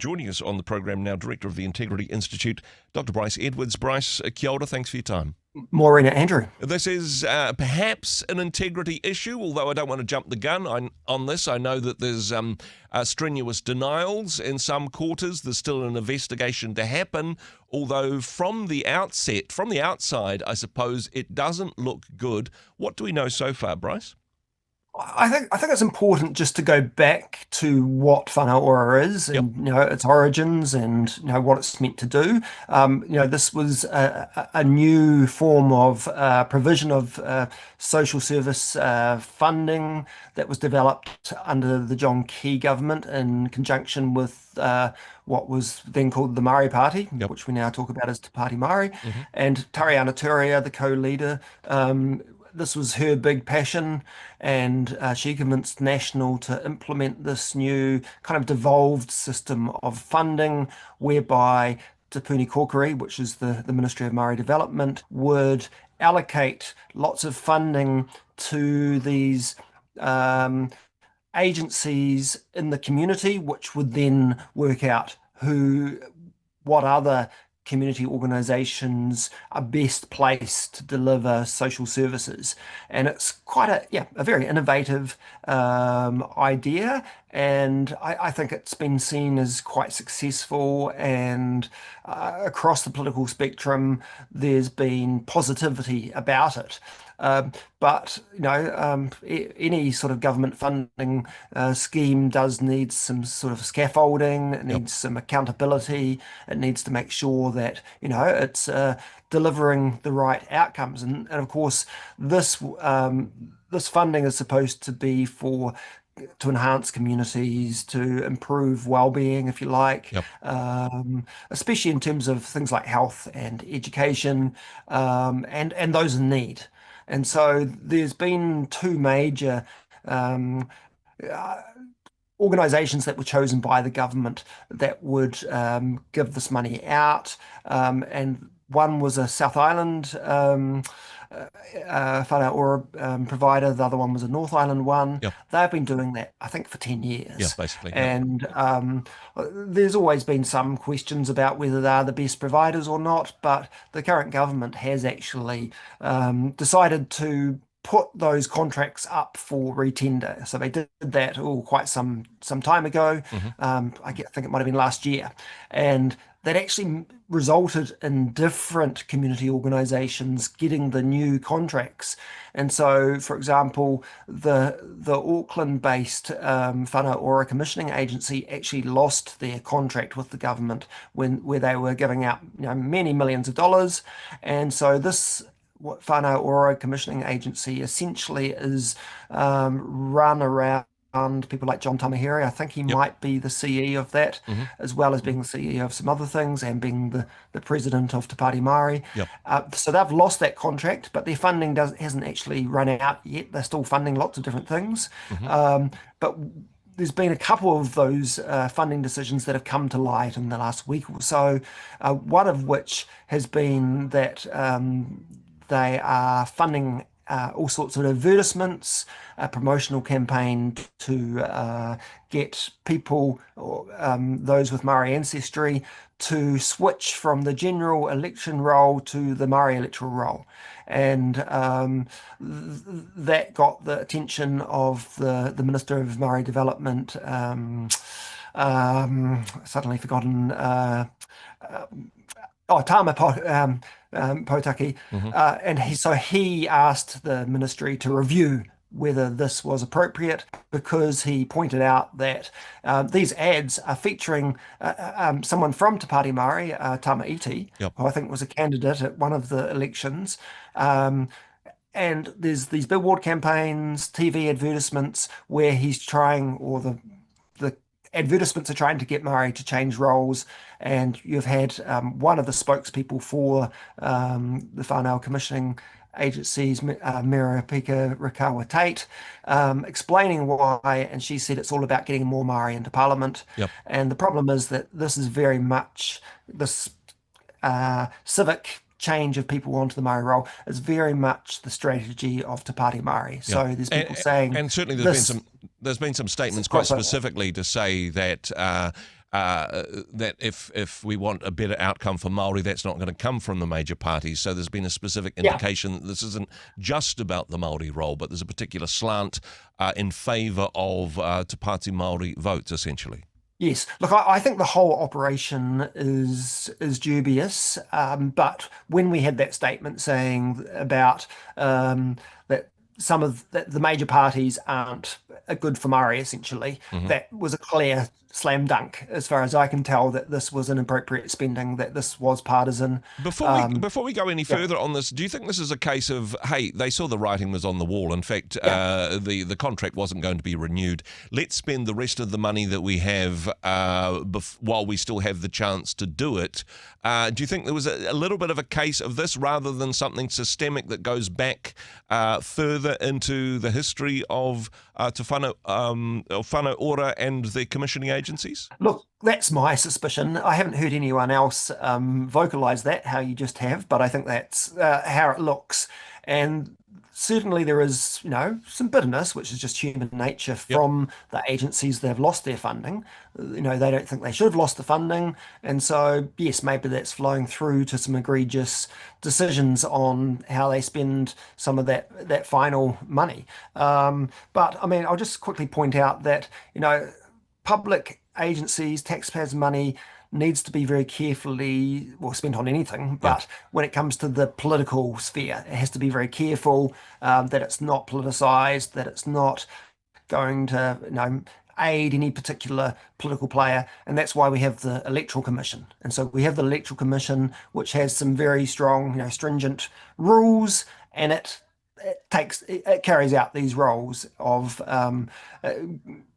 Joining us on the program now, Director of the Integrity Institute, Dr. Bryce Edwards. Bryce, kia ora, thanks for your time. Maureen, Andrew. This is perhaps an integrity issue, although I don't want to jump the gun on this. I know that there's strenuous denials in some quarters. There's still an investigation to happen, although from the outside, I suppose it doesn't look good. What do we know so far, Bryce? I think it's important just to go back to what Whānau Ora is and its origins and what it's meant to do. This was a new form of provision of social service funding that was developed under the John Key government in conjunction with what was then called the Māori Party, which we now talk about as Te Pāti Māori, and Tariana Turia, the co-leader. This was her big passion, and she convinced National to implement this new kind of devolved system of funding whereby Te Puni Kōkiri, which is the Ministry of Māori Development, would allocate lots of funding to these agencies in the community, which would then work out what other community organisations are best placed to deliver social services. And it's quite a very innovative idea, and I think it's been seen as quite successful, and across the political spectrum there's been positivity about it. But any sort of government funding scheme does need some sort of scaffolding. It needs some accountability. It needs to make sure that it's delivering the right outcomes. And of course, this funding is supposed to be to enhance communities, to improve well-being, if you like, especially in terms of things like health and education, and those in need. And so there's been two major organisations that were chosen by the government that would give this money out. And one was a South Island Whānau Ora provider. The other one was a North Island one. They've been doing that, I think, for 10 years. Yeah, basically. And there's always been some questions about whether they're the best providers or not, but the current government has actually decided to put those contracts up for retender. So they did that quite some time ago. I think it might have been last year. And that actually resulted in different community organisations getting the new contracts. And so, for example, the Auckland-based Whānau Ora Commissioning Agency actually lost their contract with the government where they were giving out many millions of dollars. And so this Whānau Ora Commissioning Agency essentially is run around people like John Tamahiri. I think he might be the CE of that, as well as being the CE of some other things and being the president of Te Pāti Māori. So they've lost that contract, but their funding hasn't actually run out yet. They're still funding lots of different things. But there's been a couple of those funding decisions that have come to light in the last week or so, one of which has been that they are funding all sorts of advertisements, a promotional campaign to get people, those with Māori ancestry, to switch from the general election role to the Māori electoral role. And that got the attention of the Minister of Māori Development, suddenly forgotten, Tama Potaki, and so he asked the ministry to review whether this was appropriate, because he pointed out that these ads are featuring someone from Te Pāti Māori, Tama Iti, who I think was a candidate at one of the elections. And there's these billboard campaigns, TV advertisements where he's trying, or the advertisements are trying to get Māori to change roles. And you've had one of the spokespeople for the Whānau Commissioning Agencies, Mirapika Rakawa Tate, explaining why, and she said it's all about getting more Māori into Parliament. And the problem is that this is very much this civic change of people onto the Māori role is very much the strategy of Te Pāti Māori. So there's people saying, and certainly there's been some statements quite specifically to say that that if we want a better outcome for Māori, that's not going to come from the major parties. So there's been a specific Yeah. indication that this isn't just about the Māori role, but there's a particular slant in favour of Te Pāti Māori votes, essentially. Yes, look, I think the whole operation is dubious. But when we had that statement saying about that some of the major parties aren't good for Māori, essentially, that was a clear slam dunk, as far as I can tell, that this was inappropriate spending, that this was partisan. Before we go any further on this, do you think this is a case of, hey, they saw the writing was on the wall? In fact, the contract wasn't going to be renewed. Let's spend the rest of the money that we have while we still have the chance to do it. Do you think there was a little bit of a case of this rather than something systemic that goes back further into the history of Te Whānau Ora and the commissioning agencies? Look, that's my suspicion. I haven't heard anyone else vocalize that, how you just have, but I think that's how it looks. And certainly there is, some bitterness, which is just human nature from the agencies that have lost their funding. They don't think they should have lost the funding. And so, yes, maybe that's flowing through to some egregious decisions on how they spend some of that final money. But I mean, I'll just quickly point out that, public agencies, taxpayers' money needs to be very carefully spent on anything. But when it comes to the political sphere, it has to be very careful that it's not politicized, that it's not going to, aid any particular political player. And that's why we have the Electoral Commission. And so we have the Electoral Commission, which has some very strong, stringent rules, and it carries out these roles of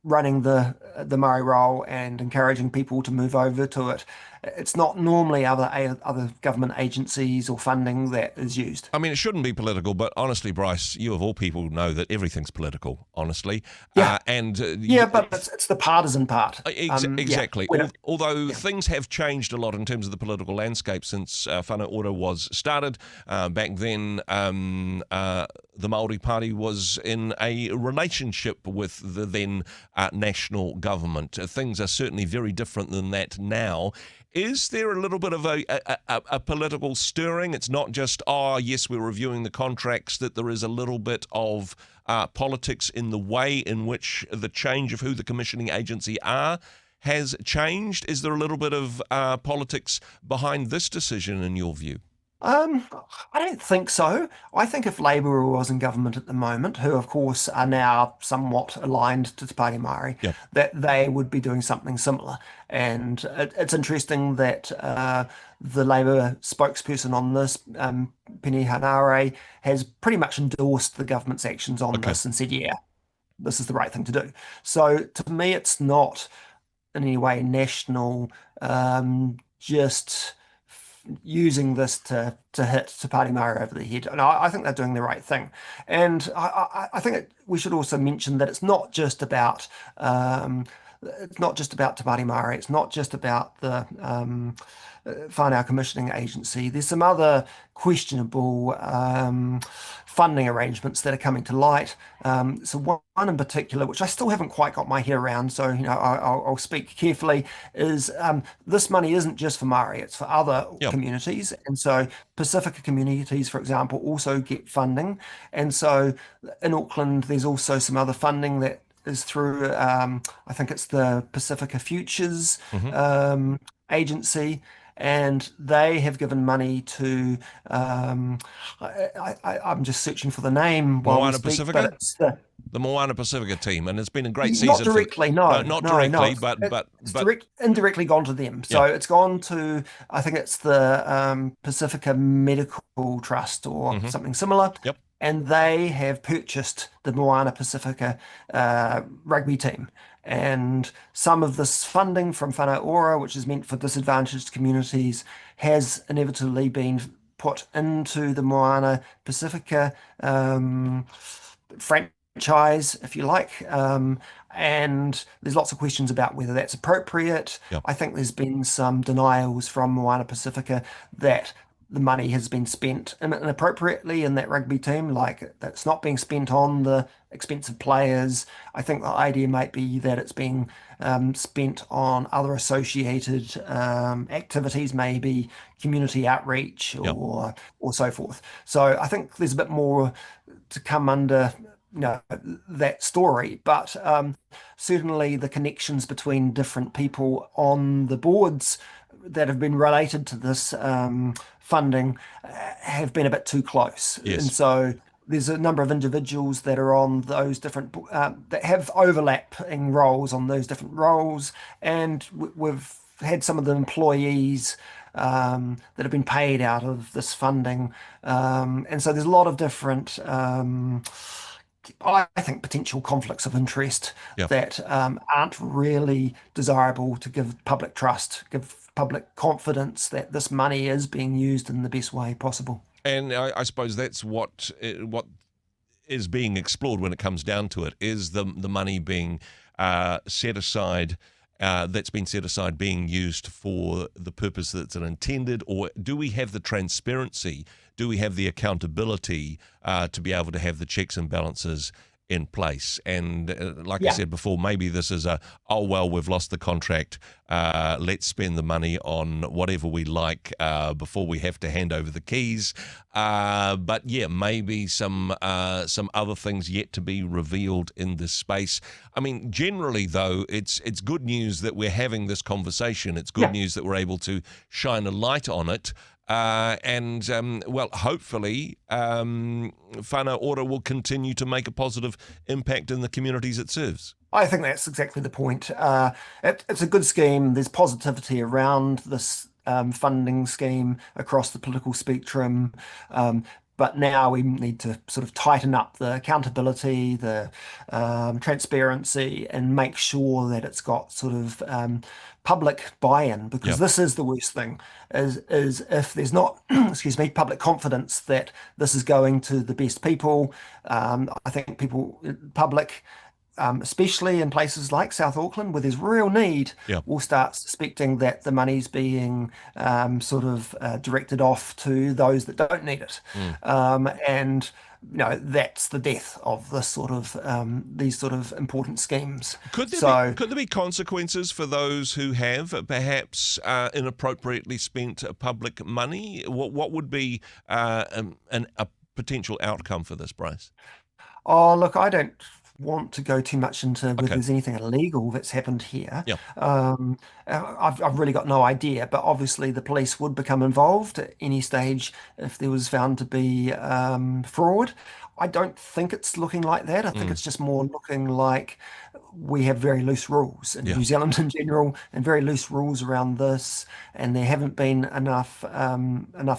running the Māori role and encouraging people to move over to it. It's not normally other government agencies or funding that is used. I mean, it shouldn't be political, but honestly, Bryce, you of all people know that everything's political, honestly. Yeah. But it's the partisan part. Exactly. Although things have changed a lot in terms of the political landscape since Whānau Ora was started. Back then, the Māori Party was in a relationship with the then national government. Things are certainly very different than that now. Is there a little bit of a political stirring? It's not just, yes, we're reviewing the contracts, that there is a little bit of politics in the way in which the change of who the commissioning agency has changed? Is there a little bit of politics behind this decision in your view? I don't think so. I think if Labour was in government at the moment, who of course are now somewhat aligned to Te Pāti Māori, that they would be doing something similar. And it's interesting that the Labour spokesperson on this, Penny Hanare, has pretty much endorsed the government's actions on this and said, yeah, this is the right thing to do. So to me, it's not in any way national, just using this to hit Te Pāti Māori over the head. And I think they're doing the right thing. And I think we should also mention that it's not just about Te Pāti Māori. It's not just about the Whānau Commissioning Agency. There's some other questionable funding arrangements that are coming to light. So one in particular, which I still haven't quite got my head around, so I'll speak carefully, is this money isn't just for Māori, it's for other communities. And so Pasifika communities, for example, also get funding. And so in Auckland, there's also some other funding that is through, I think it's the Pasifika Futures agency. And they have given money to, I'm just searching for the name while we speak, Pasifika? But it's the Moana Pasifika team, and it's been a great season. Not directly, not directly, no. but indirectly gone to them. So it's gone to, I think it's the Pasifika Medical Trust or something similar. Yep. And they have purchased the Moana Pasifika rugby team. And some of this funding from Whānau Ora, which is meant for disadvantaged communities, has inevitably been put into the Moana Pasifika franchise, if you like. And there's lots of questions about whether that's appropriate. Yep. I think there's been some denials from Moana Pasifika that the money has been spent inappropriately in that rugby team, like that's not being spent on the expensive players. I think the idea might be that it's being spent on other associated activities, maybe community outreach Yep. or so forth. So I think there's a bit more to come under that story, but certainly the connections between different people on the boards that have been related to this funding have been a bit too close. And Yes. so there's a number of individuals that are on those different that have overlapping roles on those different roles, and we've had some of the employees that have been paid out of this funding, and so there's a lot of different I think potential conflicts of interest Yep. that aren't really desirable to give public trust, give public confidence that this money is being used in the best way possible. And I suppose that's what is being explored when it comes down to it, is the money being set aside, that's been set aside, being used for the purpose that it's intended, or do we have the transparency, do we have the accountability to be able to have the checks and balances in place? And like I said before, maybe this is oh, well, we've lost the contract, let's spend the money on whatever we like before we have to hand over the keys. But yeah, maybe some other things yet to be revealed in this space. I mean, generally though, it's good news that we're having this conversation. It's good news that we're able to shine a light on it. Well, hopefully, Whānau Ora will continue to make a positive impact in the communities it serves. I think that's exactly the point. It's a good scheme. There's positivity around this funding scheme across the political spectrum. But now we need to sort of tighten up the accountability, the transparency, and make sure that it's got sort of public buy-in, because this is the worst thing, is if there's not, excuse me, public confidence that this is going to the best people. I think public, especially in places like South Auckland, where there's real need, will start suspecting that the money's being directed off to those that don't need it. And that's the death of this sort of these sort of important schemes. Could there be consequences for those who have perhaps inappropriately spent public money? What would be a potential outcome for this, Bryce? Oh, look, I don't want to go too much into whether there's anything illegal that's happened here. I've really got no idea, but obviously the police would become involved at any stage if there was found to be fraud. I don't think it's looking like that. I think it's just more looking like we have very loose rules in New Zealand in general, and very loose rules around this, and there haven't been enough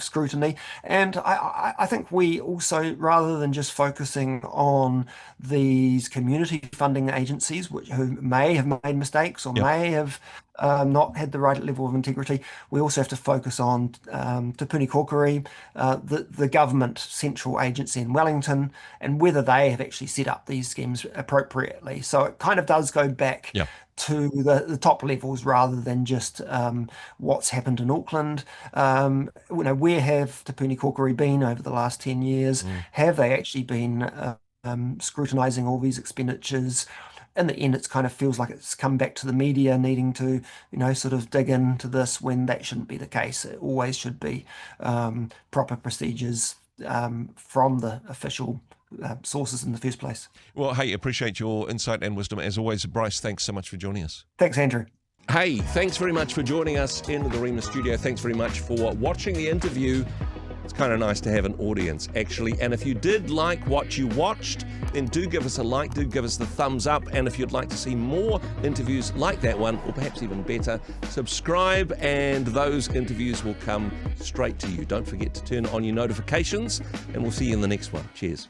scrutiny. And I think we also, rather than just focusing on these community funding agencies, who may have made mistakes or may have not had the right level of integrity, we also have to focus on Te Puni Kōkiri, the government central agency in Wellington, and whether they have actually set up these schemes appropriately. So it kind of does go back to the top levels rather than just what's happened in Auckland. Where have Te Puni Kōkiri been over the last 10 years? Have they actually been scrutinising all these expenditures? In the end, it kind of feels like it's come back to the media needing to, sort of dig into this, when that shouldn't be the case. It always should be proper procedures from the official sources in the first place. Well, hey, appreciate your insight and wisdom as always. Bryce, thanks so much for joining us. Thanks, Andrew. Hey, thanks very much for joining us in the Rhema studio. Thanks very much for watching the interview. It's kind of nice to have an audience, actually. And if you did like what you watched, then do give us a like, do give us the thumbs up. And if you'd like to see more interviews like that one, or perhaps even better, subscribe and those interviews will come straight to you. Don't forget to turn on your notifications, and we'll see you in the next one. Cheers.